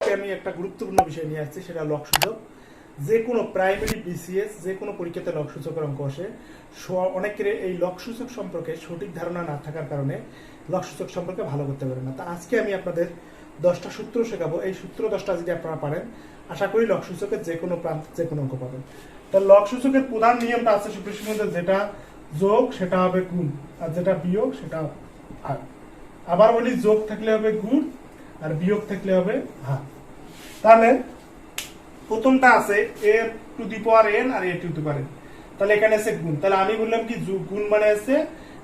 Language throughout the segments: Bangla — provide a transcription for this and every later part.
আজকে আমি একটা গুরুত্বপূর্ণ বিষয় নিয়ে আসছি, সেটা লক সূচক। যে কোনো প্রাইমারি বিসিএস যে কোনো পরীক্ষাতে লক সূচকের অঙ্ক আসে। অনেকের এই লক সূচক সম্পর্কে সঠিক ধারণা না থাকার কারণে লক সূচক সম্পর্কে ভালো করতে পারে না। তা আজকে আমি আপনাদের 10টা সূত্র শেখাবো। এই সূত্র 10টা যদি আপনারা পারেন, আশা করি লক সূচকের যে কোনো প্রান্ত যে কোনো অঙ্ক পাবেন। তা লক সূচকের প্রধান নিয়মটা আছে সুপ্রিমের মধ্যে, যেটা যোগ সেটা হবে গুণ, আর যেটা বিয়োগ সেটা ভাগ। আবার বলি, যোগ থাকলে হবে গুণ আর বিয়োগ থাকলে হবে ভাগ। তাহলে প্রথমটা আছে a to the power n আর a to the power n। তাহলে এখানে আছে গুণ, তাহলে আমি বললাম কি গুণ মানে আছে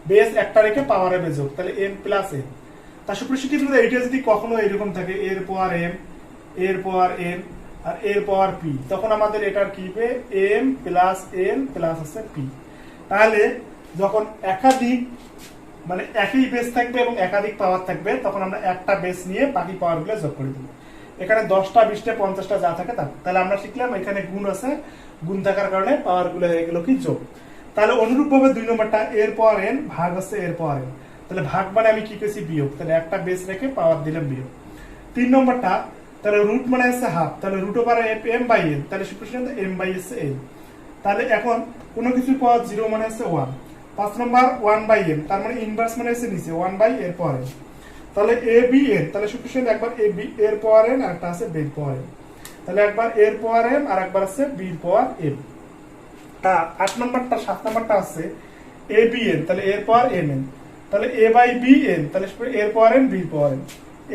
বেস একটা রেখে পাওয়ারে যোগ, তাহলে n প্লাস n। তার সুপ্রশিক্ষিত এইটা যদি কখনো এরকম থাকে এর পাওয়ার m এর পাওয়ার n আর এর পাওয়ার p, তখন আমাদের এটার কি হবে m প্লাস n প্লাস আছে p। তাহলে যখন একাধিক মানে একই বেস থাকবে এবং একাধিক পাওয়ার থাকবে, তখন আমরা একটা বেস নিয়ে বাকি পাওয়ার গুলো যোগ করে দেবো। এখানে 10টা 20টা 50টা যা থাকে তা, তাহলে আমরা শিখলাম এখানে গুণ আছে, গুণ থাকার কারণে পাওয়ার গুলো হয়ে গেল কি যোগ। তাহলে অনুরূপ ভাবে 2 নম্বরটা এর পাওয়ার n ভাগ আছে এর পাওয়ার n, তাহলে ভাগ মানে আমি কি করেছি বিয়োগ, তাহলে একটা বেস রেখে পাওয়ার দিলাম বিয়োগ। 3 নম্বরটা তাহলে রুট মানে আছে হাফ, তাহলে root over m by n, তাহলে সুপ্রশ্ন m বাই s n। তাহলে এখন কোনো কিছু পাওয়ার 0 মানে আছে 1। 5 নম্বর 1 বাই m, তার মানে ইনভার্স মানে আছে নিচে 1 বাই এর পাওয়ার n। তাহলে a b n, তাহলে সুপ্রশ্ন একবার a b এর পাওয়ার n আর একটা আছে b এর পাওয়ার n, তাহলে একবার এর পাওয়ার m আর একবার আছে b এর পাওয়ার m। তা 8 নম্বরটা 7 নম্বরটা আছে a b n, তাহলে এর পাওয়ার m n, তাহলে a বাই b n, তাহলে এর পাওয়ার n b এর পাওয়ার n,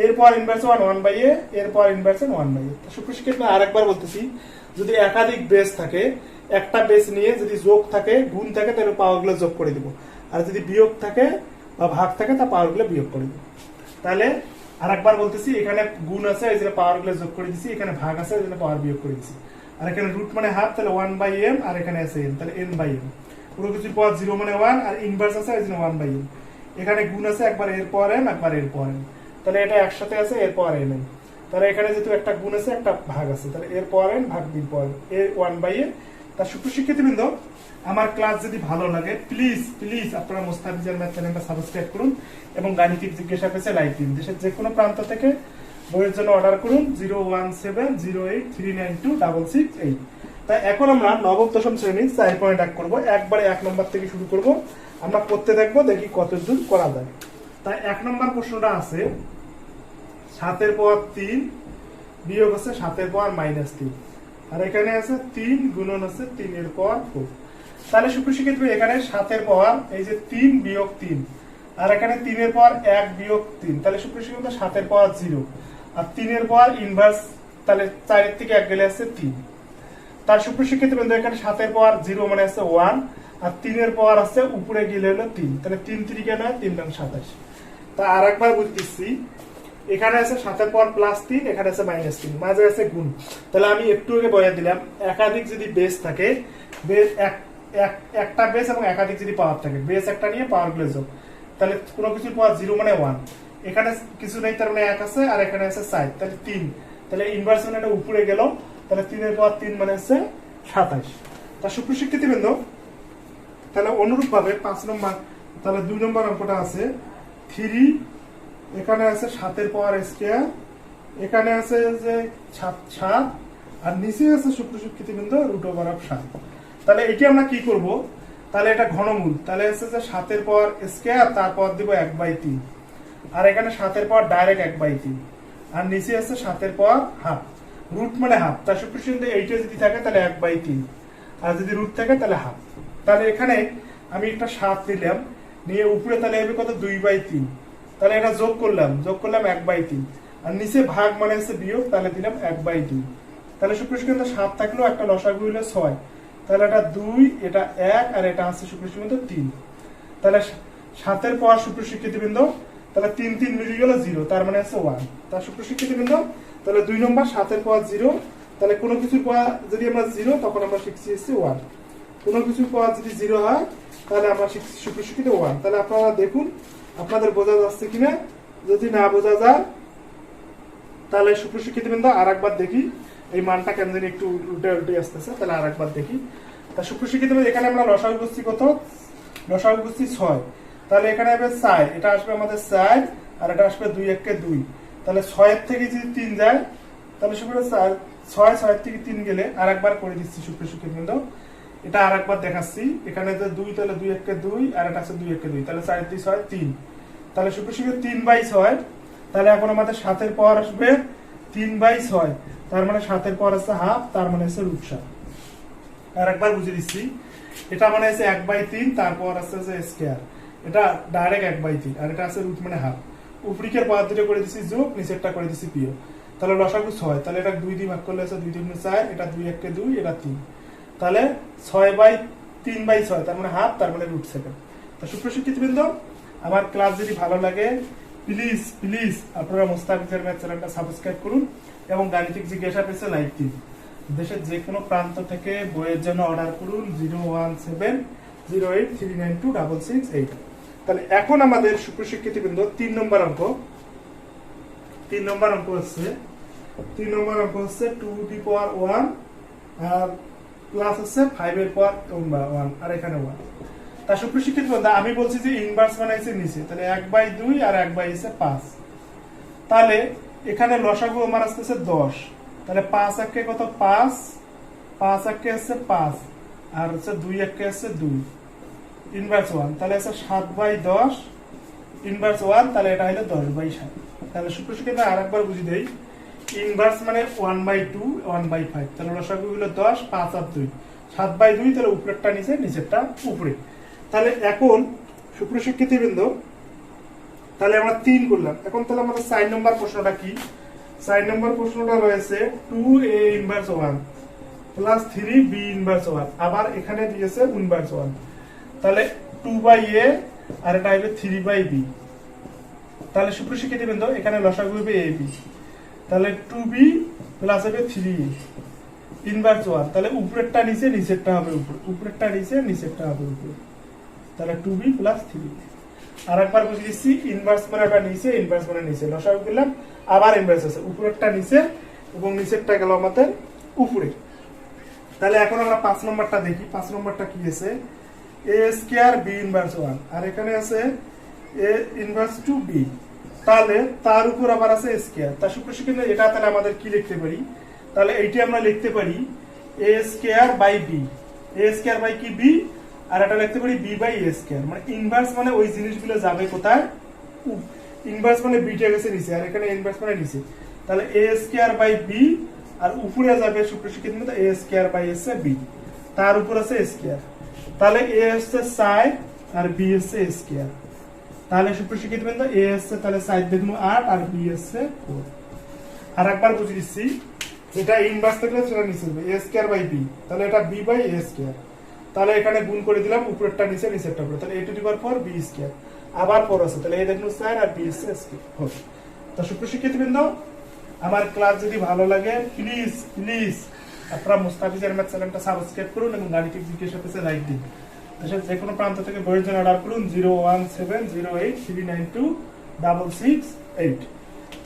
এর পাওয়ার ইনভার্স 1 বাই a, এর পাওয়ার ইনভার্স 1 বাই a। সুপ্রশিক্ষিত আরেকবার বলতেছি, যদি একাধিক বেস থাকে, একটা বেস নিয়ে যদি যোগ থাকে গুণ থাকে, তাহলে পাওয়ার গুলো যোগ করে দিব, আর যদি বিয়োগ থাকে বা ভাগ থাকে তা পাওয়ার গুলো বিয়োগ করে দিব। তাহলে আরেকবার বলতেছি, এখানে গুণ আছে এই যে পাওয়ার গুলো যোগ করে দিছি, এখানে ভাগ আছে এই যে পাওয়ার বিয়োগ করে দিছি, আর এখানে রুট মানে হাফ, তাহলে 1 বাই m আর এখানে আছে n, তাহলে n বাই m। পুরো কিছুর পাওয়ার 0 মানে 1 আর ইনভার্স আছে এই যে 1 বাই m। এখানে গুণ আছে একবার এর পাওয়ার m একবার এর পাওয়ার m, তাহলে এটা একসাথে আছে এর পাওয়ার n। তাহলে এখানে যেহেতু একটা গুণ আছে একটা ভাগ আছে, তাহলে এর পাওয়ার n ভাগ b পাওয়ার এর 1 বাই a। তার সুপ্রশিক্ষিতবৃন্দ, আমার ক্লাস যদি ভালো লাগে প্লিজ প্লিজ আপনারা মোস্তাফিজার ম্যাথ চ্যানেলটা সাবস্ক্রাইব করুন এবং গাণিতিক জিজ্ঞাসা পেছে লাইক দিন। দেশের যে কোনো প্রান্ত থেকে বইয়ের জন্য অর্ডার করুন 01708392668। তাই এখন আমরা নবম দশম শ্রেণীর 4.1 করবো, একবারে 1 নম্বর থেকে শুরু করব, আমরা করতে দেখবো দেখি কত দূর করা যায়। তাই 1 নম্বর প্রশ্নটা আছে 7 এর পাওয়ার 3 বিয়োগ আছে 7 এর পাওয়ার -3, আর এখানে আছে 3 গুণন আছে 3 এর পাওয়ার 4। তাহলে সুপ্রশিক্ষিত এখানে 7 এর পাওয়ার এই যে 3 বিয়োগ 3, আর এখানে 3 এর পাওয়ার 1 বিয়োগ 3, তাহলে সুপ্রশিক্ষিত 7 এর পাওয়ার 0 আর 3 এর পাওয়ার ইনভার্স, তাহলে 4 এর থেকে 1 গেলে আছে 3। তার সুপ্রশিক্ষিত বন্ধু এখানে 7 এর পাওয়ার 0 মানে আছে 1 আর 3 এর পাওয়ার আছে উপরে গেলে হলো 3, তাহলে 3 3 কেন হয় 3 9 27। তা আরেকবার বলতেছি, এখানে আছে 7 এর পাওয়ার +3, এখানে আছে -3, মাঝে আছে গুণ। তাহলে আমি একটু আগে বলে দিলাম, একাধিক যদি বেস থাকে, বেস একটা বেস এবং একাধিক যদি পাওয়ার থাকে, বেস একটা নিয়ে পাওয়ার গুলো যোগ, তাহলে কোনো কিছুর পাওয়ার 0 মানে 1, এখানে কিছু নেই তার মানে 1 আছে আর এখানে আছে 4, তাহলে 3, তাহলে ইনভার্স মানে এটা উপরে গেল, তাহলে 3 এর পাওয়ার 3 মানে আছে 27। তা সুপ্রশিক্ষিত বৃন্দ, তাহলে অনুরূপ ভাবে 5 নম্বর, তাহলে 2 নম্বর অঙ্কটা আছে 3, এখানে আছে 7 এর পাওয়ার স্কয়ার, এখানে আছে যে 7 আর নিচে আছে সুপ্রশিক্ষিত বৃন্দ √7। তাহলে এটি আমরা কি করব, তাহলে এটা ঘনমূল, তাহলে আছে যে 7 এর পাওয়ার স্কয়ার তারপর দিব 1/3, আর এখানে 7 এর পাওয়ার ডাইরেক্ট 1/3, আর নিচে আছে 7 এর পাওয়ার হাফ, রুট মানে হাফ। তার সুপ্রশিক্ষিত এইটা যদি থাকে তাহলে 1/3, আর যদি রুট থাকে তাহলে হাফ। তাহলে এখানে আমি একটা 7 দিলাম, নিয়ে উপরে তাহলে হবে কত 2/3, তাহলে এটা যোগ করলাম 1/3, আর নিচে ভাগ মানে আছে বিয়োগ, তাহলে দিলাম 1/2। তাহলে সুপ্রশিক্ষিত 7 থাকলেও একটা লসাগু হলো 6, তাহলে এটা 2 এটা 1 আর এটা আছে সুপ্রশিক্ষিত 3। তাহলে 7 এর পাওয়ার সুপ্রশিক্ষিত বৃন্দ, তাহলে 3 3 মিলে গেল 0, তার মানে আছে 1। তার সুপ্রশিক্ষিত বৃন্দ, তাহলে 2 নম্বর 7 এর পাওয়ার 0, তাহলে কোনো কিছুর পাওয়ার যদি আমরা 0 তখন আমরা শিখছি 1, কোনো কিছুর পাওয়ার যদি 0 হয় তাহলে আমরা শিখছি সুপ্রশিক্ষিত 1। তাহলে আপনারা দেখুন আপনাদের বোঝা যাচ্ছে কিনা, যদি না বোঝা যায় তাহলে সুপ্রশিক্ষিত বৃন্দ আরেকবার দেখি, এই মানটা কেন জানি একটু উল্টে উল্টে আসতেছে, তাহলে আরেকবার দেখি। তা সুপ্রশিক্ষিত এখানে আমরা লসাগু করছি কত, লসাগু করছি 6, তাহলে এখানে হবে 4, এটা আসবে আমাদের 4 আর এটা আসবে 2 1 কে 2, তাহলে 6 এর থেকে যদি 3 যায় তাহলে সুপ্রিয় 6 থেকে 3 গেলে আরেকবার করে দিচ্ছি সুপ্রিয় শিক্ষার্থীবৃন্দ। এটা আরেকবার দেখাচ্ছি। এখানে যে 2 তাহলে 2 1 2 আর এটা আছে 2 1 2 তাহলে 4 2 6 3। তাহলে সুপ্রিয় শিক্ষার্থী 3/6। তাহলে এখন আমাদের 7 এর পাওয়ার আসবে 3/6, তার মানে 7 এর পাওয়ার আছে হাফ, তার মানে আছে √7। আরেকবার বুঝিয়ে দিচ্ছি। এটা মানে আছে 1/3, তারপর আছে যে স্কয়ার, এটা ডাইরেক্ট 1/3, আর এটা আছে রুট মানে হাফ। উপরিকের পাওয়ার দুটো করে দিচ্ছি যোগ, নিচেরটা করে দিচ্ছি বিয়োগ। তাহলে লসাগু 6, তাহলে এটা 2 দিয়ে ভাগ করলে আছে 2 2 4, এটা 2 1 2, এটা 3। তাহলে 6/3/6, তার মানে হাফ, তার মানে √7। তো সুপ্রিয় শিক্ষার্থীবৃন্দ, আমার ক্লাস যদি ভালো লাগে প্লিজ প্লিজ আপনারা মোস্তাফিজের ম্যাথ চ্যানেলটা সাবস্ক্রাইব করুন এবং গাণিতিক জিজ্ঞাসা পেজে লাইক দিন। দেশের যে কোনো প্রান্ত থেকে বইয়ের জন্য অর্ডার করুন 01708392668। তাহলে এখন আমাদের সুপ্রিয় শিক্ষার্থীবৃন্দ 3 নম্বর অঙ্ক হচ্ছে 2 দি পাওয়ার 1 আর প্লাস আছে 5 এর পাওয়ার 1 আর এখানে 1। তা সুপ্রিয় শিক্ষার্থীবৃন্দ, আমি বলছি যে ইনভার্স মানে আছে নিচে, তাহলে 1/2 আর 1/5। তাহলে এখানে লসাগু আমার আসতেছে 10, তাহলে 5 একে কত 5 একে আছে 5 আর হচ্ছে 2 একে আছে 2, ইনভার্স 1, তাহলে আছে 7/10 ইনভার্স 1, তাহলে এটা হলো 10/7। তাহলে সুপ্রিয় শিক্ষার্থী আরেকবার বুঝিয়ে দেই। ইনভার্স মানে 1/2 1/5, তাহলে লসাগু হলো 10 5 আর 2 7/2, তাহলে উপরেরটা নিচে নিচেরটা উপরে। তাহলে এখন সুপ্রিয় শিক্ষার্থীবৃন্দ, তাহলে আমরা 3 করলাম। এখন তাহলে আমাদের 4 নম্বর প্রশ্নটা কি? 4 নম্বর প্রশ্নটা রয়েছে 2a inverse 1 plus 3b inverse 1, আবার এখানে দিয়েছে ইনভার্স 1। তাহলে 2/a আর এটা হবে 3/b। তাহলে সুপ্রিয় শিক্ষার্থীবৃন্দ, এখানে লসাগু হবে ab, তাহলে 2b প্লাস হবে 3a ইনভার্স 1, তাহলে উপরেরটা নিচে নিচেরটা হবে উপরে, উপরেরটা নিচে নিচেরটা হবে উপরে, তাহলে 2b প্লাস 3a। আরেকবার বুঝিয়ে দিচ্ছি। ইনভার্স মানে এটা নিচে, ইনভার্স মানে নিচে, লসাগু দিলাম, আবার ইনভার্স আছে, উপরেরটা নিচে এবং নিচেরটা গেল আমাদের উপরে। তাহলে এখন আমরা 5 নম্বরটা দেখি। 5 নম্বরটা কি আছে? a স্কয়ার b ইনভার্স 1 আর এখানে আছে a ইনভার্স 2b, তাহলে তার উপর আবার আছে স্কয়ার। তা সুপ্রিয় শিক্ষার্থী, এটা তাহলে আমাদের কি লিখতে পারি? তাহলে এইটা আমরা লিখতে পারি a square by b, a square by কি b, আর এটা লিখতে পারি b বাই a স্কয়ার। মানে ইনভার্স মানে ওই জিনিসগুলো যাবে কোথায়? ইনভার্স মানে b টা গেছে নিচে, আর এখানে ইনভার্স মানে নিচে, তাহলে a স্কয়ার বাই b, আর উপরে যাবে সুপ্রিয় শিক্ষার্থী a স্কয়ার বাই আছে b, তার উপর আছে স্কয়ার। তাহলে a হচ্ছে 4 আর b হচ্ছে স্কয়ার। তাহলে সুপ্রিয় শিক্ষার্থীবৃন্দ, a হচ্ছে তাহলে 4 দেখুন 8 আর b হচ্ছে 4। আর একবার বুঝিয়ে দিচ্ছি, যেটা ইনভার্স থাকলে সেটা নিচে হবে a স্কয়ার বাই b, তাহলে এটা b বাই a স্কয়ার। তাহলে এখানে গুণ করে দিলাম, উপরেরটা নিচে নিচেরটা উপরে, তাহলে a to the power 4 b square, আবার 4 আছে, তাহলে a দেখুন 4 আর b হচ্ছে স্কয়ার। তো সুপ্রিয় শিক্ষার্থীবৃন্দ, আমার ক্লাস যদি ভালো লাগে প্লিজ প্লিজ আপনারা মুস্তাফিজের ম্যাথ চ্যানেলটা সাবস্ক্রাইব করুন এবং গাণিতিক জিজ্ঞাসা পেজে লাইক দিন। দেশের যে কোনো প্রান্ত থেকে বইয়ের জন্য অর্ডার করুন 01708392668।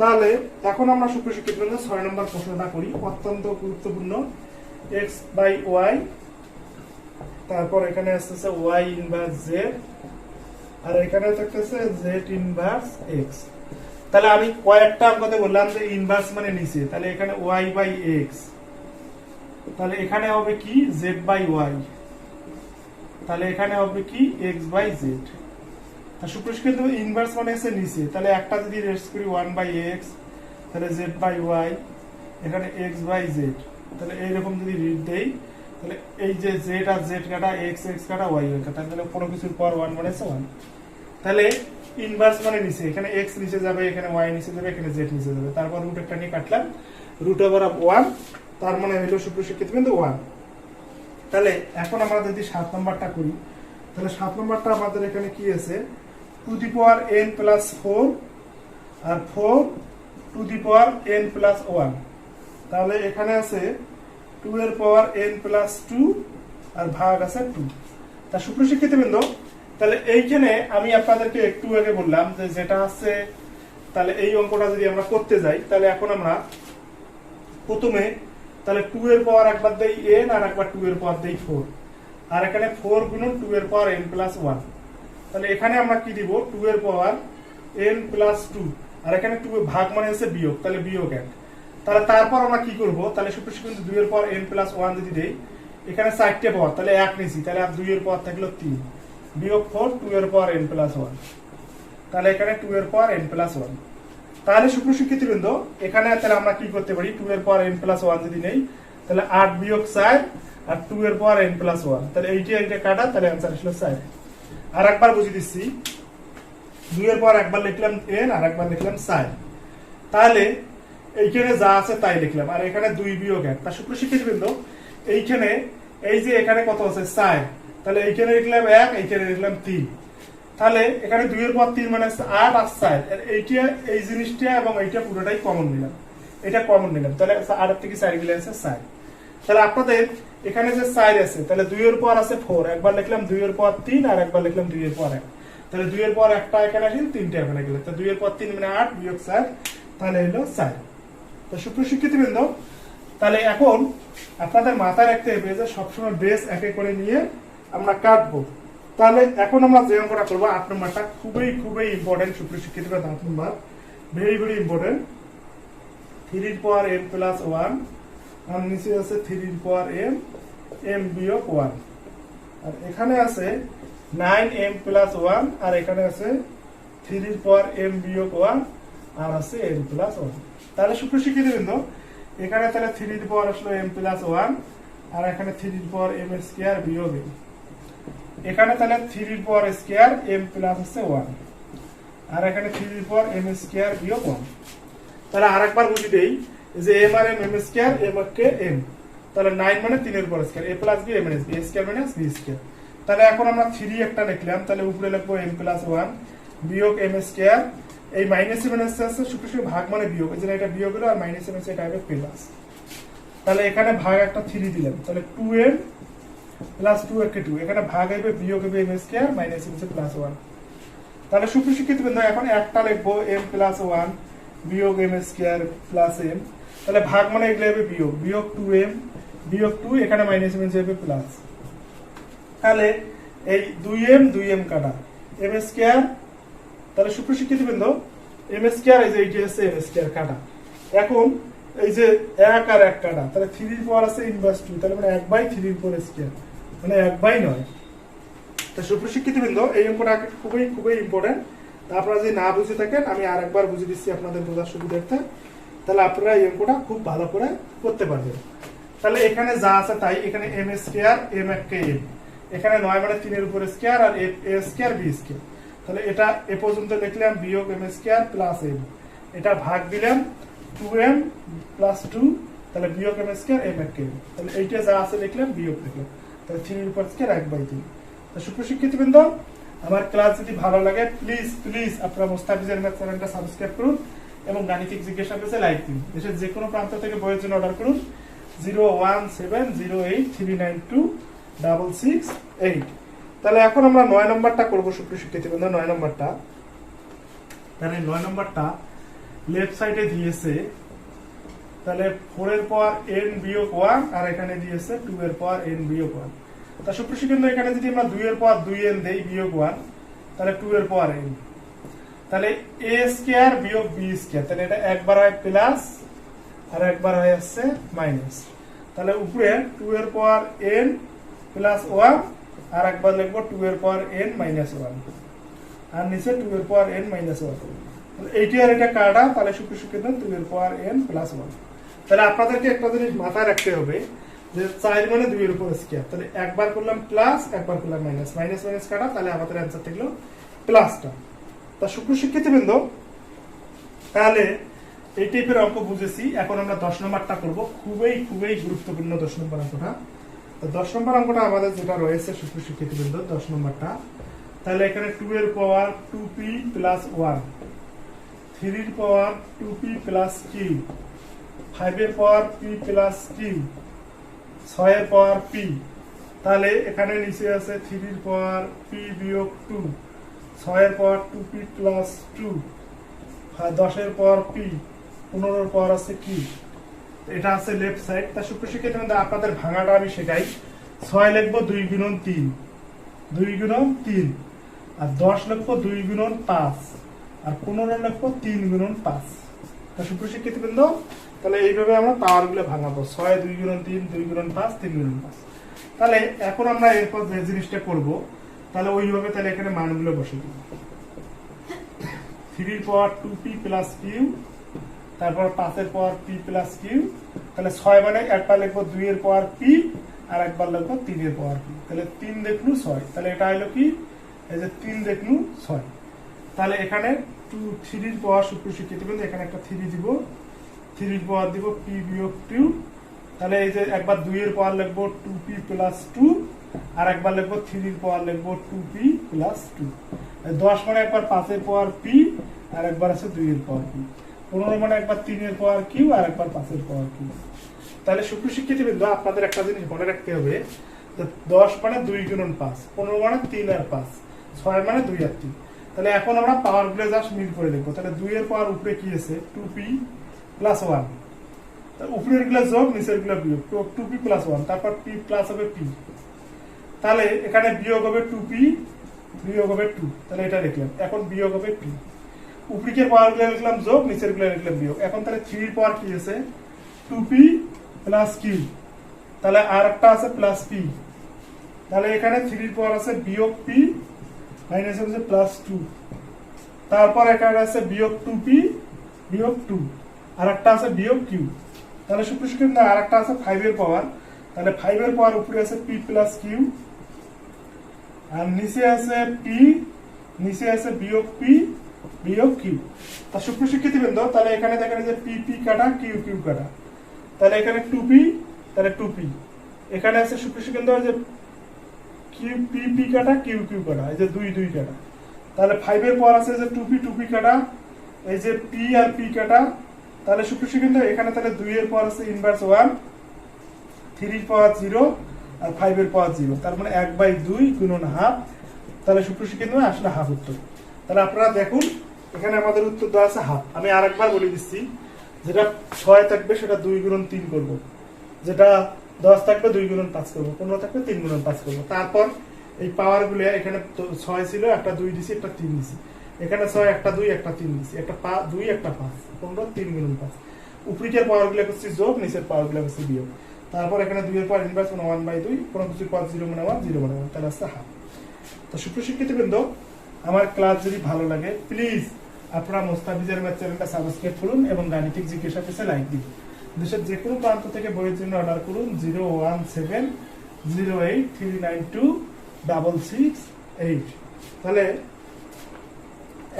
তাহলে এখন আমরা সুপ্রিয় শিক্ষার্থীবৃন্দ 6 নম্বর প্রশ্নটা করি, অত্যন্ত গুরুত্বপূর্ণ। x বাই y, তারপর এখানে আসতেছে y ইনভার্স z, আর এখানে থাকতেছে z ইনভার্স x। তাহলে আমি কয়েকটা অঙ্কতে বললাম যে ইনভার্স মানে নিচে, তাহলে এখানে y বাই x, তাহলে এখানে হবে কি z বাই y, তাহলে এখানে হবে কি x বাই z। তা সুপ্রিয় শিক্ষার্থী, ইনভার্স মানে আছে নিচে, তাহলে একটা যদি রেস্ট করি 1 বাই x, তাহলে z বাই y, এখানে x বাই z, তাহলে এইরকম যদি রিড দেই, তাহলে এই যে z আর z কাটা x x কাটা y y কাটা, তাহলে কোনো কিছুর পর 1 মানে 1। তাহলে ইনভার্স মানে নিচে, এখানে x নিচে যাবে, এখানে y নিচে যাবে, এখানে z নিচে যাবে, তারপর রুট একটা নিয়ে কাটলাম, রুট ওভার অফ 1, তার মানে হলো সুপ্রিয় শিক্ষার্থী 1। তাহলে এখন আমরা যদি 7 নম্বরটা করি, তাহলে 7 নম্বরটা আমাদের এখানে কি আছে? To the power n plus 4 আর 4 to the power n plus 1, তাহলে এখানে আছে 2 এর পাওয়ার n প্লাস 2 আর ভাগ আছে 2। তা সুপ্রিয় শিক্ষার্থীবৃন্দ, তাহলে এইখানে আমি আপনাদেরকে একটু আগে বললাম যে যেটা আছে, তাহলে এই অঙ্কটা যদি আমরা করতে যাই, তাহলে এখন আমরা প্রথমে তাহলে 2 এর পাওয়ার একবার দেই n আর একবার 2 এর পাওয়ার দেই 4, আর এখানে 4 গুণন 2 এর পাওয়ার n প্লাস 1, তাহলে এখানে আমরা কি দিব? 2 এর পাওয়ার n প্লাস 2, আর এখানে 2 ভাগ মানে হচ্ছে বিয়োগ, তাহলে বিয়োগ 1, তাহলে তারপর আমরা কি করব, তাহলে সুপ্রশিক্ষিত 2 এর পাওয়ার n প্লাস 1 যদি দেই, এখানে 4টে পাওয়ার, তাহলে 1 নিছি, তাহলে আর 2 এর পাওয়ার থাকলো 3 বিয়োগ 4 2 এর পাওয়ার n প্লাস 1, তাহলে এখানে 2 এর পাওয়ার n প্লাস 1। তাহলে সুপ্রশিক্ষিত বৃন্দ এখানে তাহলে আমরা কি করতে পারি, 2 এর পাওয়ার n প্লাস 1 যদি নেই, তাহলে 8 বিয়োগ 4 আর 2 এর পাওয়ার n প্লাস 1, তাহলে এইটা কাটা, তাহলে आंसर আসলো 4। আর একবার বুঝিয়ে দিচ্ছি, 2 এর পাওয়ার একবার লিখলাম n আর একবার লিখলাম 4, তাহলে এইখানে যা আছে তাই লিখলাম, আর এখানে 2 বিয়োগ 1। তা সুপ্রশিক্ষিত বৃন্দ এইখানে এই যে এখানে কত আছে 4, তাহলে এইখানে লিখলাম 1, এইখানে লিখলাম 3, তাহলে এখানে 2 এর পাওয়ার 3 মানে 8 আর 4, এইটা এই জিনিসটা এবং এইটা পুরোটাই কমন নিলাম, এটা কমন নিলাম, তাহলে 8 থেকে 4 গেলে আছে 4। তাহলে আপনাদের এখানে যে 4 আছে, তাহলে 2 এর পাওয়ার আছে 4, একবার লিখলাম 2 এর পাওয়ার 3 আর একবার লিখলাম 2 এর পাওয়ার 1, তাহলে 2 এর পাওয়ার 1টা এখানে আসলে 3টা এখানে গেল, তাহলে 2 এর পাওয়ার 3 মানে 8 বিয়োগ 4, তাহলে হলো 4। তো সুপ্রশিক্ষিত বৃন্দ তাহলে এখন আপনাদের মাথায় রাখতে হবে যে সবসময় বেস একে করে নিয়ে আমরা কাটবো। তাহলে এখন আমরা যে অঙ্কটা করবো 8 নম্বরটা খুবই খুবই ইম্পর্টেন্ট সুপ্রশিক্ষিত, 8 নম্বর ভেরি ভেরি ইম্পর্টেন্ট। 3 এর পাওয়ার n প্লাস 1 আর নিচে আছে 3 এর পাওয়ার m বিয়োগ 1, আর এখানে আছে 9m প্লাস 1 আর এখানে আছে 3 এর পাওয়ার m বিয়োগ 1 আর আছে n প্লাস 1। তাহলে সুপ্রশিক্ষিত বৃন্দ এখানে তাহলে 3 এর পাওয়ার আসলো m প্লাস 1 আর এখানে 3 এর পাওয়ার m স্কয়ার বিয়োগ m, এখানে তাহলে 3 এর পাওয়ার স্কয়ার m প্লাস আছে 1 আর এখানে 3 এর পাওয়ার m স্কয়ার বিয়োগ 1। তাহলে আরেকবার বুঝি দেই যে m আর m স্কয়ার m কে m, তাহলে 9 মানে 3 এর power square a plus b m b square minus b square. তাহলে এখন আমরা 3 একটা লিখলাম, তাহলে উপরে লিখবো m প্লাস 1 বিয়োগ m স্কয়ার, এই মাইনাস মাইনাস আছে সুপ্রশিক্ষিত ভাগ মানে বিয়োগ, এই জন্য এটা বিয়োগ হলো আর মাইনাস মাইনাস এটা হবে প্লাস, তাহলে এখানে ভাগ একটা 3 দিলাম, তাহলে 2m প্লাস 2 একে 2, এখানে ভাগ হবে বিয়োগ হবে m স্কয়ার মাইনাস হচ্ছে প্লাস 1। তাহলে সুপ্রশিক্ষিত বৃন্দ এখন একটা লিখবো m প্লাস 1 বিয়োগ m স্কয়ার প্লাস m, তাহলে ভাগ মানে এগুলো হবে বিয়োগ, বিয়োগ 2m বিয়োগ 2, এখানে মাইনাস মাইনাস হবে প্লাস, তাহলে এই 2m কাটা m স্কয়ার, তাহলে সুপ্রশিক্ষিত বৃন্দ m স্কয়ার এই যে এইটা আছে m স্কয়ার কাটা, এখন এই যে 1 আর 1 কাটা, তাহলে 3 এর পাওয়ার আছে ইনভার্স 2, তাহলে মানে 1/3 এর পাওয়ার স্কয়ার মানে 1/9। তো সুপ্রশিক্ষিত বৃন্দ এই অঙ্কটা খুবই খুবই ইম্পর্টেন্ট, আপনারা যদি না বুঝে থাকেন আমি আরেকবার বুঝিয়ে দিচ্ছি আপনাদের বোঝার সুবিধার্থে, তাহলে আপনারা এই অঙ্কটা খুব ভালো করে করতে পারবেন। তাহলে এখানে যা আছে তাই, এখানে m স্কয়ার m কে m, এখানে 9 মানে 3 এর উপর স্কয়ার আর a স্কয়ার b স্কয়ার, তাহলে এটা এ পর্যন্ত লিখলাম বিয়োগ m স্কয়ার প্লাস m, এটা ভাগ দিলাম 2m প্লাস 2, তাহলে বিয়োগ m স্কয়ার m কে m, তাহলে এইটা যা আছে লিখলাম বিয়োগ লিখলাম, তাহলে 3 এর উপর স্কয়ার 1/3। তো সুপ্রশিক্ষিত বৃন্দ আমার ক্লাস যদি ভালো লাগে প্লিজ প্লিজ আপনারা মুস্তাফিজের ম্যাথ চ্যানেলটা সাবস্ক্রাইব করুন এবং গাণিতিক জিজ্ঞাসা পেজে লাইক দিন। দেশের যে কোনো প্রান্ত থেকে বইয়ের জন্য অর্ডার করুন 01708392668। তাহলে এখন আমরা 9 নম্বরটা করব সুপ্রশিক্ষিত বৃন্দ। 9 নম্বরটা, তাহলে 9 নম্বরটা লেফট সাইডে দিয়েছে, তাহলে 4 এর পাওয়ার n বিয়োগ 1 আর এখানে দিয়েছে 2 এর পাওয়ার n বিয়োগ 1। তা সুপ্রশিক্ষিত এখানে যদি আমরা 2 এর পাওয়ার 2n দেই বিয়োগ 1, তাহলে 2 এর পাওয়ার n, তাহলে a স্কয়ার বিয়োগ b স্কয়ার, তাহলে এটা একবার হয় প্লাস আর একবার হয় আসছে মাইনাস, তাহলে উপরে 2 এর পাওয়ার n প্লাস 1 আর একবার লিখবো 2 এর পাওয়ার n মাইনাস 1 আর নিচে 2 এর পাওয়ার n মাইনাস 1, তাহলে এইটা আর এটা কাটা, তাহলে সুপ্রশিক্ষিত 2 এর পাওয়ার n প্লাস 1। তাহলে আপনাদেরকে একটা জিনিস মাথায় রাখতে হবে যে 4 মানে 2 এর উপর স্কয়ার, তাহলে একবার করলাম প্লাস একবার করলাম মাইনাস, মাইনাস মাইনাস কাটা, তাহলে আমাদের অ্যানসার থাকলো প্লাসটা। তা সুপ্রশিক্ষিত বৃন্দ তাহলে এই টাইপের অঙ্ক বুঝেছি, এখন আমরা 10 নম্বরটা করব, খুবই খুবই গুরুত্বপূর্ণ 10 নম্বর অঙ্কটা। তো 10 নম্বর অঙ্কটা আমাদের যেটা রয়েছে সুপ্রশিক্ষিত বৃন্দ 10 নম্বরটা, তাহলে এখানে 2 এর পাওয়ার 2p প্লাস 1, 3 এর পাওয়ার 2p প্লাস q, 5 এর পাওয়ার p প্লাস q, 6 এর পাওয়ার p, তাহলে এখানে নিচে আছে 3 এর পাওয়ার p বিয়োগ 2, 6 এর পাওয়ার 2p প্লাস 2, 10 এর পাওয়ার p, 15 এর পাওয়ার আছে q, এটা আছে লেফট সাইড। তা সুপ্রশিক্ষিত আপনাদের ভাঙাটা আমি শেখাই, 6 লিখবো 2 গুণন 3, 2 গুণন 3, আর 10 লিখবো 2 গুণন 5, আর 15 লিখবো 3 গুণন 5। তা সুপ্রশিক্ষিত বৃন্দ তাহলে এইভাবে আমরা পাওয়ার গুলো ভাঙাবো 6 2 গুণন 3 2 গুণন 5 3 গুণন 5। তাহলে এখন আমরা এরপর যে জিনিসটা করব তাহলে ওইভাবে তাহলে এখানে মানগুলো বসে দিব 3 এর পাওয়ার 2p প্লাস q, তারপর 5 এর পাওয়ার p প্লাস q। তাহলে 6 মানে একবার লিখবো 2 এর পাওয়ার p আর একবার লিখবো 3 এর পাওয়ার p। তাহলে 3 দেখলু 6, তাহলে এটা হলো কি এই যে 3 দেখলু 6। তাহলে এখানে 3 এর পাওয়ার সুপ্রশিক্ষিতবৃন্দ এখানে একটা 3 দিব, 3 এর পাওয়ার দিব p বিয়োগ 2। তাহলে এই যে একবার 2 এর পাওয়ার লিখবো 2p প্লাস 2 আর একবার লিখবো 3 এর পাওয়ার লিখবো 2p প্লাস 2। 10 মানে একবার 5 এর পাওয়ার p আর একবার আছে 2 এর পাওয়ার p। 15 মানে একবার 3 এর পাওয়ার q আর একবার 5 এর পাওয়ার q। তাহলে সুপ্রশিক্ষিতবৃন্দ আপনাদের একটা জিনিস মনে রাখতে হবে যে 10 মানে 2 গুণন 5, 15 মানে 3 আর 5, 6 মানে 2 আর 3। তাহলে এখন আমরা পাওয়ার গুলো জাস্ট মিল করে দেখবো। তাহলে 2 এর পাওয়ার উপরে কি আছে 2p প্লাস 1, উপরের গুলো যোগ নিচের গুলো বিয়োগ 2p প্লাস 1, তারপর p প্লাস হবে p। তাহলে এখানে বিয়োগ হবে 2p বিয়োগ হবে 2, তাহলে এটা লিখলাম। এখন বিয়োগ হবে p, উপরিকের পাওয়ার গুলো লিখলাম যোগ নিচের গুলো লিখলাম বিয়োগ। এখন তাহলে 3 এর পাওয়ার কি আছে 2p প্লাস q, তাহলে আর একটা আছে প্লাস p। তাহলে এখানে 3 এর পাওয়ার আছে বিয়োগ p মাইনাস হচ্ছে প্লাস 2, তারপর এখানে আছে বিয়োগ 2p বিয়োগ 2 আর একটা আছে বিয়োগ q। তাহলে সুপ্রশিক্ষিত আর একটা আছে 5 এর পাওয়ার, তাহলে 5 এর পাওয়ার উপরে আছে p প্লাস q আর নিচে আছে p, নিচে আছে বিয়োগ p বিয়োগ q। তা সুপ্রশিক্ষিত বৃন্দ তাহলে এখানে দেখেন যে p p কাটা q q কাটা, তাহলে এখানে 2p তাহলে 2p। এখানে আছে সুপ্রশিক্ষিত যে q p p কাটা q q কাটা, এই যে 2 2 কাটা। তাহলে 5 এর পাওয়ার আছে যে 2p 2p কাটা, এই যে p আর p কাটা। তাহলে সুপ্রশিক্ষিত এখানে তাহলে 2 এর পাওয়ার আছে ইনভার্স 1, 3 এর পাওয়ার 0 আর 5 এর পাওয়ার 0, তার মানে 1/2 গুণন হাফ। তাহলে সুপ্রশিক্ষিত আসলে হাফ উত্তর। তাহলে আপনারা দেখুন এখানে আমাদের উত্তর দেওয়া আছে হাফ। আমি আরেকবার বলে দিচ্ছি, যেটা 6 থাকবে সেটা 2 গুণন 3 করব, যেটা 10 থাকবে 2 গুণন 5 করব, 15 থাকবে 3 গুণন 5 করব। তারপর এই পাওয়ার গুলো এখানে 6 ছিল, একটা 2 দিছি একটা 3 দিছি, এখানে 6 একটা 2 একটা 3 দিছি, একটা 2 একটা 5, 15 3 গুণন 5। উপরিকের পাওয়ার গুলো করছি যোগ, নিচের পাওয়ার গুলো করছি বিয়োগ। তারপর এখানে 2 এর পাওয়ার ইনভার্স মানে 1/2, কোনো কিছুর পাওয়ার 0 মানে 1 0 মানে 1, তাহলে আছে হাফ। তো সুপ্রশিক্ষিত বৃন্দ আমার ক্লাস যদি ভালো লাগে প্লিজ আপনারা মোস্তাফিজের ম্যাথ চ্যানেলটা সাবস্ক্রাইব করুন এবং গাণিতিক জিজ্ঞাসা পেজে লাইক দিন। দেশের যে কোনো প্রান্ত থেকে বইয়ের জন্য অর্ডার করুন 01708392668। তাহলে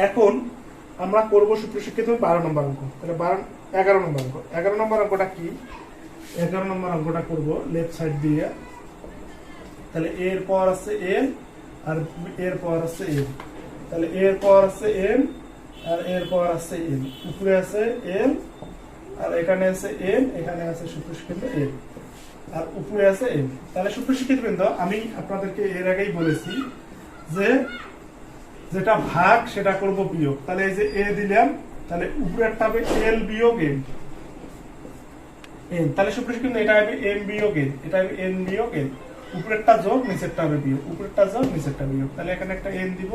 এখন আমরা করব সুপ্রশিক্ষিত 12 নম্বর অঙ্ক। তাহলে 11 নম্বর অঙ্ক। 11 নম্বর অঙ্কটা কি? 11 নম্বর অঙ্কটা করব লেফট সাইড দিয়ে। তাহলে a এর পাওয়ার আছে n আর a এর পাওয়ার আছে n। তাহলে a এর পাওয়ার আছে n আর a এর পাওয়ার আছে n, উপরে আছে n আর এখানে আছে n, এখানে আছে সুপ্রশিক্ষিত n আর উপরে আছে n। তাহলে সুপ্রশিক্ষিত বৃন্দ আমি আপনাদেরকে এর আগেই বলেছি যে যেটা ভাগ সেটা করব বিয়োগ। তাহলে এই যে a দিলাম, তাহলে উপরেরটা হবে l বিয়োগ n, তাহলে সুপ্রশিক্ষিত এটা হবে m বিয়োগ n, এটা হবে n বিয়োগ n। উপরেরটা যোগ নিচেরটা হবে বিয়োগ, উপরেরটা যোগ নিচেরটা বিয়োগ। তাহলে এখানে একটা n দিব,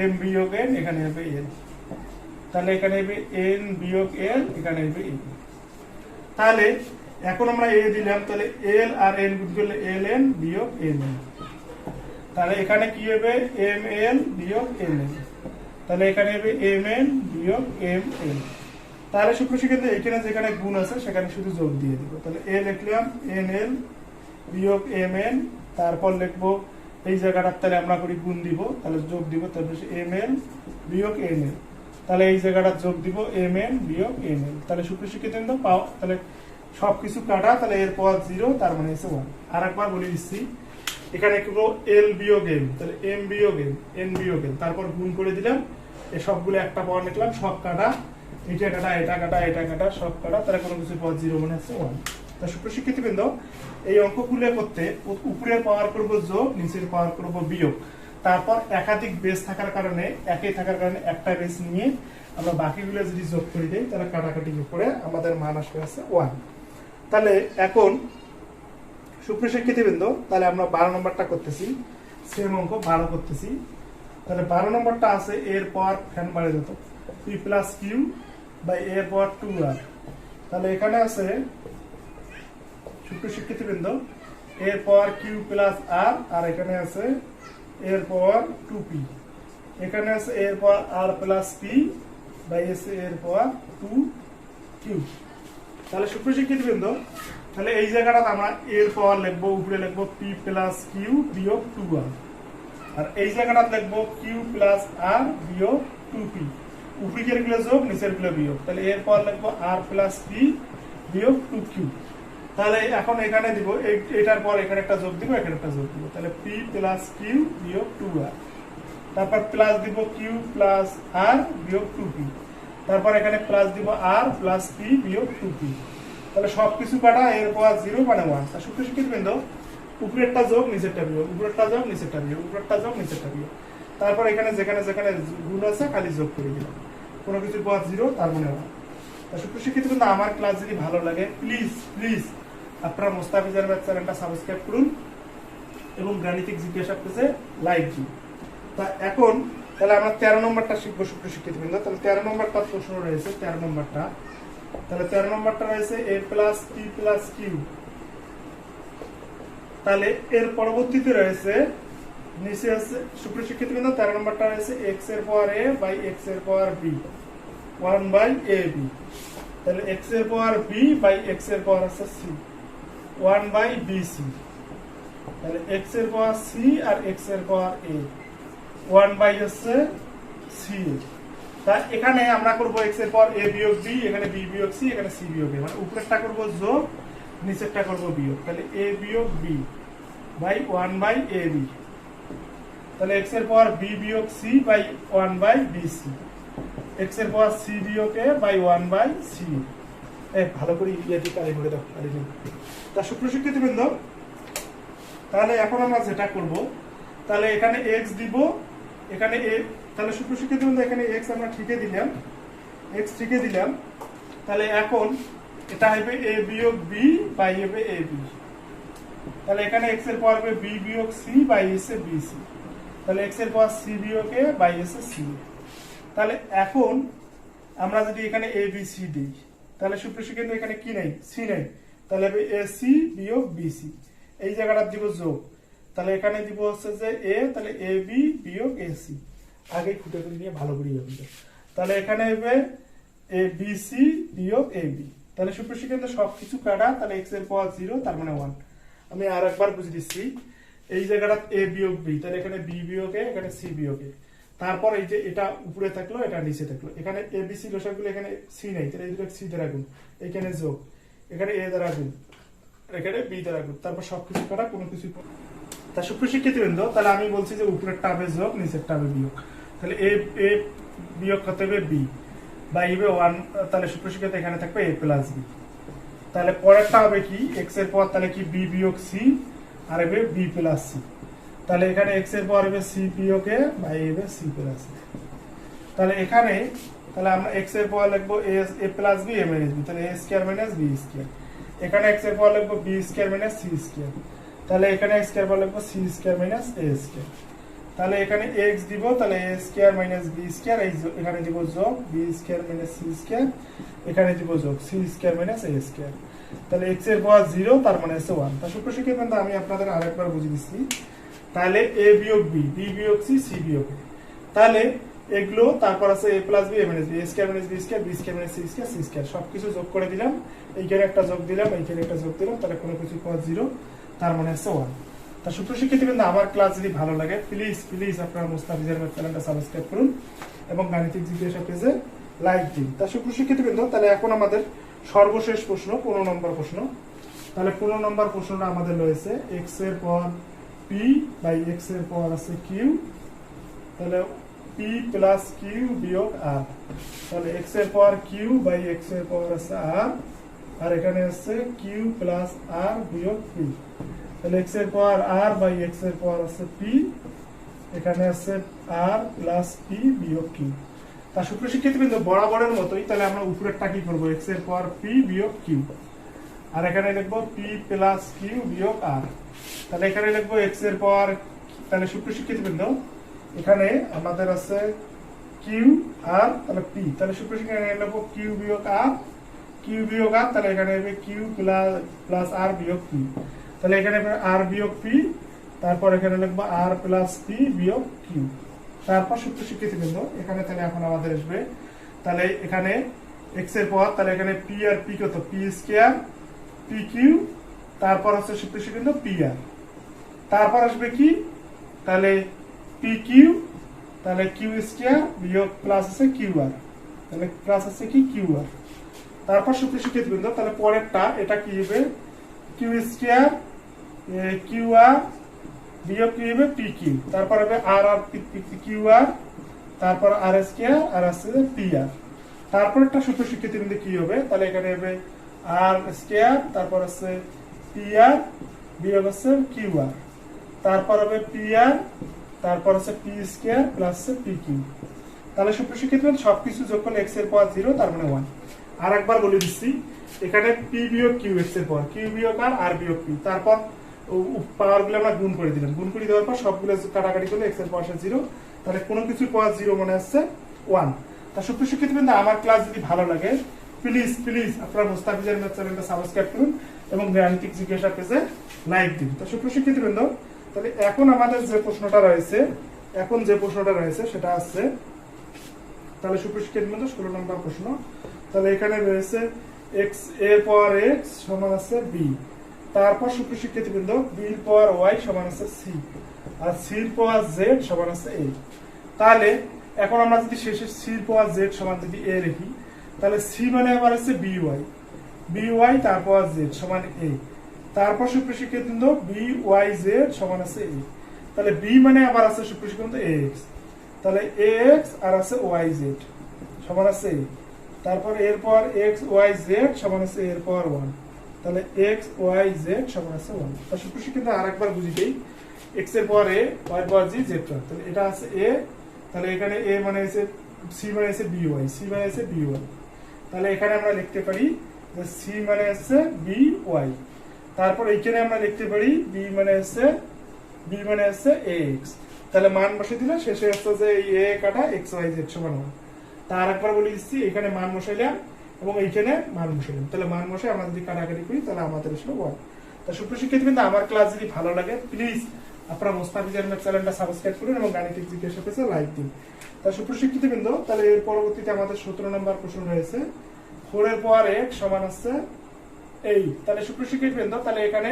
m বিয়োগ n, এখানে হবে n। তাহলে এখানে হবে n বিয়োগ n, এখানে হবে n। তাহলে এখন আমরা a দিলাম, তাহলে l আর n গুণ করলে ln বিয়োগ n। তাহলে এখানে কি হবে ml বিয়োগ mn, তাহলে এখানে হবে mn বিয়োগ mn। তাহলে সুপ্রশিক্ষিত এখানে যেখানে গুণ আছে সেখানে শুধু যোগ দিয়ে দিব। তাহলে a লিখলাম nl বিয়োগ mn, তারপর লিখবো এই জায়গাটার তাহলে আমরা করি গুণ দিব, তাহলে যোগ দিব, তারপর ml বিয়োগ nl, তাহলে এই জায়গাটা যোগ দিব mn বিয়োগ nl। তাহলে সুপ্রশিক্ষিত পাও, তাহলে সবকিছু কাটা, তাহলে এর পাওয়ার 0, তার মানে হচ্ছে 1। আর একবার বলে দিচ্ছি এখানে কি করবো l বিয়োগ m, তাহলে m বিয়োগ m, n বিয়োগ n, তারপর গুণ করে দিলাম, এই সবগুলো একটা পাওয়ার লিখলাম, সব কাটা, এটা কাটা এটা কাটা এটা কাটা সব কাটা, তাহলে কোনো কিছু পাওয়ার 0 মানে হচ্ছে 1। তা সুপ্রশিক্ষিত বৃন্দ এই অঙ্কগুলো করতে উপরের পাওয়ার করব যোগ, নিচের পাওয়ার করব বিয়োগ, তারপর একাধিক বেস থাকার কারণে একই থাকার কারণে একটা বেস নিয়ে আমরা বাকিগুলো যদি যোগ করে দেই তাহলে কাটাকাটি করে আমাদের মান আসবে আছে 1। তাহলে এখন সুপ্রশিক্ষিত বৃন্দ তাহলে আমরা 12 নম্বরটা করতেছি, সেম অঙ্ক 12 করতেছি। তাহলে 12 নম্বরটা আছে এর পাওয়ার ফ্যান বাড়ে যত p প্লাস q বাই এর পাওয়ার 2r তাহলে এখানে আছে সুপ্রিয় শিক্ষার্থীবৃন্দ এর পাওয়ার কিউ প্লাস আর, আর এখানে আছে এর পাওয়ার 2p, এখানে আছে এর পাওয়ার আর প্লাস পি বাই এসে এর পাওয়ার 2q। তাহলে সুপ্রিয় শিক্ষার্থীবৃন্দ তাহলে এই জায়গাটা আমরা এর পাওয়ার লিখবো, উপরে লিখবো p প্লাস কিউ বিয়োগ 2r, আর এই জায়গাটা লিখবো কিউ প্লাস আর বিয়োগ 2p, উপরের গুলো যোগ নিচের গুলো বিয়োগ। তাহলে এর পাওয়ার লিখবো আর প্লাস পি বিয়োগ 2q। তাহলে এখন এখানে দিব এটার পর এখানে একটা যোগ দিব, এখানে একটা যোগ দিব। তাহলে p প্লাস কিউ বিয়োগ 2r, তারপর প্লাস দিব কিউ প্লাস আর বিয়োগ 2p, তারপর এখানে প্লাস দিব আর প্লাস পি বিয়োগ 2p। তাহলে সবকিছু কাটা এর পাওয়ার 0 মানে 1। তা সুপ্রিয় শিক্ষার্থীবৃন্দ উপরেরটা যোগ নিচেরটা বিয়োগ, উপরেরটা যোগ নিচেরটা বিয়োগ, উপরেরটা যোগ নিচেরটা বিয়োগ। তারপর এখানে যেখানে যেখানে গুণ আছে খালি যোগ করে দিলাম, কোনো কিছুর পাওয়ার 0 তার মানে 1। তা সুপ্রিয় শিক্ষার্থীবৃন্দ আমার ক্লাস যদি ভালো লাগে প্লিজ প্লিজ আপনারা মোস্তাফিজের ম্যাথ চ্যানেলটা সাবস্ক্রাইব করুন এবং গাণিতিক জিজ্ঞাসা পেজে লাইক দিন। তা এখন তাহলে আমরা 13 নম্বরটা শিখবো সুপ্রিয় শিক্ষার্থীবৃন্দ। তাহলে 13 নম্বরটা প্রশ্ন রয়েছে, 13 নম্বরটা তাহলে 13 নম্বরটা রয়েছে a plus p plus q। তাহলে এর পরবর্তীতে রয়েছে নিচে আছে সুপ্রিয় শিক্ষার্থীবৃন্দ 13 নম্বরটা রয়েছে x এর পাওয়ার a বাই x এর পাওয়ার b 1 বাই ab। তাহলে x এর পাওয়ার b বাই x এর পাওয়ার আছে c 1 বাই bc। তাহলে x এর পাওয়ার c আর x এর পাওয়ার a 1 বাই হচ্ছে c। তা এখানে আমরা করব x এর পাওয়ার a বিয়োগ b, এখানে b বিয়োগ c, এখানে c বিয়োগ a, মানে উপরেরটা করব যোগ নিচেরটা করব বিয়োগ। তাহলে a বিয়োগ b বাই 1 বাই ab। তাহলে x এর পাওয়ার b বিয়োগ c by 1 by bc, x এর পাওয়ার c বিয়োগ a বাই 1 বাই c। ভালো করে ইংরেজি কালি করে দাও কালি। তা সুপ্রিয় শিক্ষার্থীবৃন্দ তাহলে এখন আমরা যেটা করব তাহলে এখানে x দিব, এখানে a, তাহলে সুপ্রিয় শিক্ষার্থীবৃন্দ এখানে x আমরা ঠিকই দিলাম, x ঠিকই দিলাম। তাহলে এখন এটা হবে a বিয়োগ b বাই হবে ab। তাহলে এখানে x এর পাওয়ার হবে b বিয়োগ c বাই এসে bc। তাহলে x এর পাওয়ার c বিয়োগ a বাই এসে c। তাহলে এখন আমরা যদি এখানে a b c দিই তাহলে সুপ্রিয় শিক্ষার্থী এখানে কি নেই, c নেই। তাহলে হবে ac বিয়োগ bc, এই জায়গাটা দিব যোগ। তাহলে এখানে দিব হচ্ছে যে a, তাহলে ab বিয়োগ ac, আগে খুঁটে খুঁটে নিয়ে ভালো করে হবে। তাহলে এখানে হবে abc বিয়োগ ab। তাহলে সুপ্রিয় শিক্ষার্থী সবকিছু কাটা, তাহলে x এর পাওয়ার 0 তার মানে 1। আমি আর একবার বুঝিয়ে দিচ্ছি, এই জায়গাটা a বিয়োগ b, তাহলে এখানে b বিয়োগ a, এখানে c বিয়োগ a। তারপর এই যে এটা উপরে থাকলো এটা নিচে থাকলো, এখানে abc লসাগুলো, এখানে c নাই, তাহলে এই দুটো c দ্বারা গুণ, এখানে যোগ, এখানে a দ্বারা গুণ, এখানে b দ্বারা গুণ, তারপর সবকিছু কাটা কোনো কিছু। তা সুপ্রিয় শিক্ষার্থীবৃন্দ তাহলে আমি বলছি যে উপরেরটা হবে যোগ নিচেরটা হবে বিয়োগ। তাহলে a বিয়োগ কত হবে b বাই হবে 1, তাহলে সুপ্রিয় শিক্ষার্থী এখানে থাকবে a প্লাস b। তাহলে পরেরটা হবে কি x এর পাওয়ার, তাহলে কি b বিয়োগ c আর হবে b প্লাস c। তাহলে এখানে x এর পাওয়ার হবে c বিয়োগ a বাই হবে c প্লাস a। তাহলে এখানে তাহলে আমরা x এর পাওয়ার লিখবো a plus b a minus b, তাহলে a square minus b square. এখানে x এর পাওয়ার লিখবো b square minus c square. তাহলে এখানে x স্কয়ার পাওয়ার লিখবো c square minus a square. তাহলে এখানে x দিব, তাহলে a square minus b square, এই এখানে দিব যোগ b square minus c square, এখানে দিব যোগ c square minus a square. তাহলে x এর পাওয়ার 0 তার মানে হচ্ছে 1। তা সুপ্রিয় শিক্ষার্থী আমি আপনাদের আরেকবার বুঝিয়ে দিচ্ছি। তাহলে a বিয়োগ b, b বিয়োগ c, c বিয়োগ a। তাহলে এগুলো তারপর আছে a plus b a minus b, a square minus b square, b square minus c square, c square, সবকিছু যোগ করে দিলাম, এইখানে একটা যোগ দিলাম, এইখানে একটা যোগ দিলাম, তাহলে কোনো কিছু পাওয়ার 0 তার মানে হচ্ছে 1। তা সুপ্রিয় শিক্ষার্থীবৃন্দ আমার ক্লাস যদি ভালো লাগে প্লিজ প্লিজ আপনারা মুস্তাফিজের ম্যাথ চ্যানেলটা সাবস্ক্রাইব করুন এবং গাণিতিক জিজ্ঞাসা পেজে লাইক দিন। তা সুপ্রিয় শিক্ষার্থীবৃন্দ তাহলে এখন আমাদের সর্বশেষ প্রশ্ন 15 নম্বর প্রশ্ন। তাহলে 15 নম্বর প্রশ্নটা আমাদের রয়েছে x এর পাওয়ার p বাই x এর পাওয়ার আছে q, তাহলে p প্লাস q বিয়োগ r। তাহলে x এর পাওয়ার q বাই x এর পাওয়ার আছে r, আর এখানে আছে q প্লাস r বিয়োগ p। তাহলে x এর পাওয়ার r বাই x এর পাওয়ার আছে p, এখানে আছে r প্লাস p বিয়োগ q। তা সুপ্রিয় শিক্ষার্থীবৃন্দ বরাবরের মতোই তাহলে আমরা উপরেরটা কি করব, x এর পাওয়ার p বিয়োগ q, আর এখানে লিখবো p প্লাস q বিয়োগ r। তাহলে এখানে লিখবো x এর পাওয়ার, তাহলে সুপ্রিয় শিক্ষার্থীবৃন্দ এখানে আমাদের আছে q r, তাহলে p, তাহলে সুপ্রিয় শিক্ষার্থী লিখবো q বিয়োগ r, q কিউ বিয়োগ আর, তাহলে এখানে হবে কিউ প্লাস আর বিয়োগ পি, তাহলে এখানে আর বিয়োগ পি, তারপর এখানে লিখবো আর প্লাস পি বিয়োগ কিউ। তারপর সূত্র শিক্ষিতবৃন্দ এখানে তাহলে এখন আমাদের আসবে, তাহলে এখানে এক্স এর পর, তাহলে এখানে পি আর পি কত, পি স্কয়ার পি কিউ, তারপর হচ্ছে সূত্র শিক্ষিত পি আর, তারপর আসবে কি, তাহলে পি কিউ, তাহলে কিউ স্কয়ার বিয়োগ প্লাস আছে কিউ আর, তাহলে প্লাস আছে কি কিউ আর। তারপর সূত্র শিক্ষিতবৃন্দ তাহলে পরেরটা এটা কি হবে, কিউ স্কয়ার কিউ আর বিয়োগ কি হবে পি কিউ, তারপর হবে আর আর কিউ আর, তারপর আর স্কয়ার আর আছে পি আর। তারপর একটা সূত্র শিক্ষিতবৃন্দ কি হবে, তাহলে এখানে হবে আর স্কয়ার, তারপর আছে পি আর বিয়োগ আছে কিউ আর, তারপর হবে পি আর, তারপর আছে P square plus P Q. তাহলে সূত্র শিক্ষিতবৃন্দ সবকিছু যোগ করলে এক্স এর পাওয়ার 0, তার মানে 1। আর একবার বলে দিচ্ছি, এখানে পি বিয়োগ কিউ এক্স এর পাওয়ার, কিউ বিয়োগ আর বিয়োগ পি, তারপর পাওয়ার গুলো আমরা গুণ করে দিলাম, গুণ করে দেওয়ার পর সবগুলো কাটাকাটি করলে এক্স এর পাওয়ার 0, তাহলে কোনো কিছু পাওয়ার 0 মনে হচ্ছে 1। তা সূত্র শিক্ষিতবৃন্দ আমার ক্লাস যদি ভালো লাগে প্লিজ প্লিজ আপনারা মুস্তাফিজের ম্যাথ চ্যানেলটা সাবস্ক্রাইব করুন এবং গাণিতিক জিজ্ঞাসা পেজে লাইক দিন। তো সূত্র শিক্ষিতবৃন্দ তাহলে এখন আমাদের যে প্রশ্নটা রয়েছে সেটা আছে, তাহলে সূত্র শিক্ষিতবৃন্দ 16 নম্বর প্রশ্ন। তাহলে এখানে রয়েছে এক্স এর পাওয়ার এক্স সমান আছে বি, তারপর সূত্র শিক্ষিতবৃন্দ বি এর পাওয়ার ওয়াই সমান আছে সি, আর সি এর পাওয়ার জেড সমান আছে এ। তাহলে এখন আমরা যদি শেষে সি এর পাওয়ার জেড সমান যদি এ লিখি, তাহলে সি মানে আবার আছে বি ওয়াই তারপর জেড সমান এ, তারপর সূত্র শিক্ষিতবৃন্দ বি ওয়াই জেড সমান আছে এ, তাহলে বি মানে আবার আছে সূত্র শিক্ষিতবৃন্দ এ এক্স, তাহলে এ এক্স আর আছে ওয়াই জেড সমান আছে এ, তারপর এর পর এক্স ওয়াই জেড সমান আছে এর পাওয়ার 1, তাহলে এক্স ওয়াই জেড সমান আছে 1। তা সূত্র শিক্ষিত আরেকবার বুঝি দেই, এক্স এর পাওয়ার এ, ওয়াই এর পাওয়ার জি, জেড পাওয়ার, তাহলে এটা আছে এ, তাহলে এখানে এ মানে আছে সি মানে আছে বি ওয়াই, সি মানে আছে বি ওয়াই, তাহলে এখানে আমরা লিখতে পারি যে সি মানে আছে বি ওয়াই, তারপর এইখানে আমরা লিখতে পারি বি মানে আছে এ এক্স, তাহলে মান বসে দিলে শেষে হচ্ছে যে এই এ কাটা এক্স ওয়াই জেড সমান 1। তার একবার বলে দিচ্ছি, এখানে মান বসাইলাম এবং এইখানে মান বসাইলাম, তাহলে মান বসে আমরা যদি কাটাকাটি করি তাহলে আমাদের আসলে 1। তা সূত্র শিক্ষিতবৃন্দ আমার ক্লাস যদি ভালো লাগে প্লিজ আপনারা মুস্তাফিজের ম্যাথ চ্যানেলটা সাবস্ক্রাইব করুন এবং গাণিতিক জিজ্ঞাসা পেজে লাইক দিন। তা সূত্র শিক্ষিতবৃন্দ তাহলে এর পরবর্তীতে আমাদের 17 নম্বর প্রশ্ন রয়েছে 4 এর পাওয়ার x সমান আছে এই, তাহলে সূত্র শিক্ষিতবৃন্দ তাহলে এখানে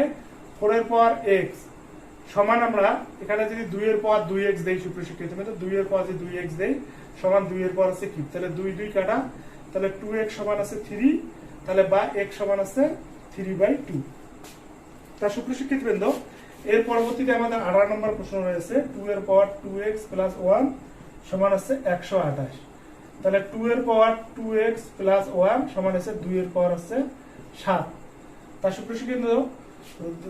4 এর পাওয়ার x সমান আমরা এখানে যদি 2 এর পাওয়ার 2x দেই, সূত্র শিক্ষিতবৃন্দ 2 এর পাওয়ার যদি 2x দেই সমান 2 এর পাওয়ার আছে কি, তাহলে 2 2 কাটা, তাহলে 2x সমান আছে 3, তাহলে বা x সমান আছে 3/2। তা সূত্র শিক্ষিতবৃন্দ এর পরবর্তীতে আমাদের 18 নম্বর প্রশ্ন রয়েছে 2 এর পাওয়ার 2x প্লাস 1 সমান আছে 128, তাহলে 2 এর পাওয়ার 2x প্লাস 1 সমান আছে 2 এর পাওয়ার আছে 7। তা সূত্র শিক্ষিতবৃন্দ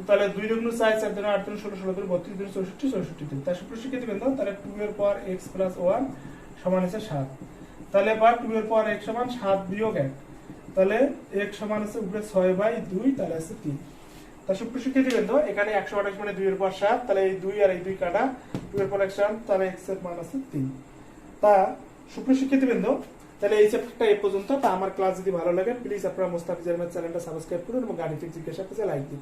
তাহলে 2 দুগুণ 4, 4 দুগুণ 8 দুগুণ 16, 16 দুগুণ 32 দুগুণ 64, 64। তা সূত্র শিক্ষিতবৃন্দ তাহলে 2 এর পাওয়ার x প্লাস 1 সমান আছে 7, তাহলে বা 2 এর পাওয়ার x সমান 7 বিয়োগ 1, তাহলে x সমান আছে উপরে 6/2, তাহলে আছে 3। তা সূত্র শিক্ষিতবৃন্দ এখানে 128 মানে 2 এর পাওয়ার 7, তাহলে এই 2 আর এই 2 কাটা, 2 এর পাওয়ার x সমান, তাহলে x এর মান আছে 3। তা সূত্র শিক্ষিতবৃন্দ তাহলে এই চ্যাপ্টারটা এই পর্যন্ত। তা আমার ক্লাস যদি ভালো লাগে প্লিজ আপনারা মুস্তাফিজের ম্যাথ চ্যানেলটা সাবস্ক্রাইব করুন এবং গাণিতিক জিজ্ঞাসা পেজে লাইক দিন।